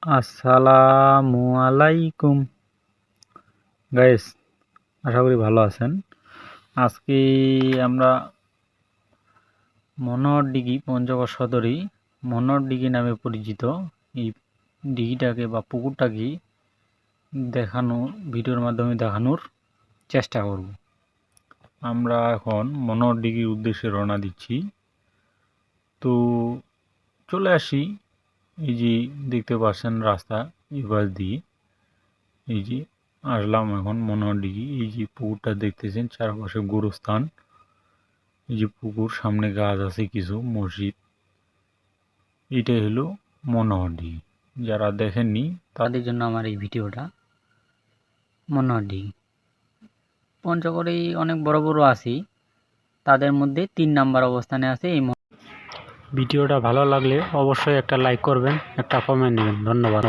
আসসালামু আলাইকুম গাইস, আশা করি ভালো আছেন। আজকে আমরা মনোহর দিঘি, পঞ্চগড় সদরে মনোহর দিঘি নামে পরিচিত এই দিঘিটাকে বা পুকুরটাকে ভিডিওর মাধ্যমে দেখানোর চেষ্টা করব। আমরা এখন মনোহর দিঘির উদ্দেশ্যে রওনা দিচ্ছি। তো চলে আসি, এই যে দেখতে পাচ্ছেন রাস্তা, এই পাশ দিয়ে এই যে আসলাম এখন মনোহর দিঘি। এই যে পুকুরটা দেখতেছেন, চারপাশে গোরস্থান, এই যে পুকুর, সামনে গাছ আছে কিছু, মসজিদ। এটাই হলো মনোহর দিঘি। যারা দেখেননি তাদের জন্য আমার এই ভিডিওটা। মনোহর দিঘি পঞ্চগড়ে অনেক বড় বড় আছে, তাদের মধ্যে 3 নাম্বার অবস্থানে আছে এই। ভিডিওটা ভালো লাগলে অবশ্যই একটা লাইক করবেন, একটা কমেন্ট নেবেন। ধন্যবাদ।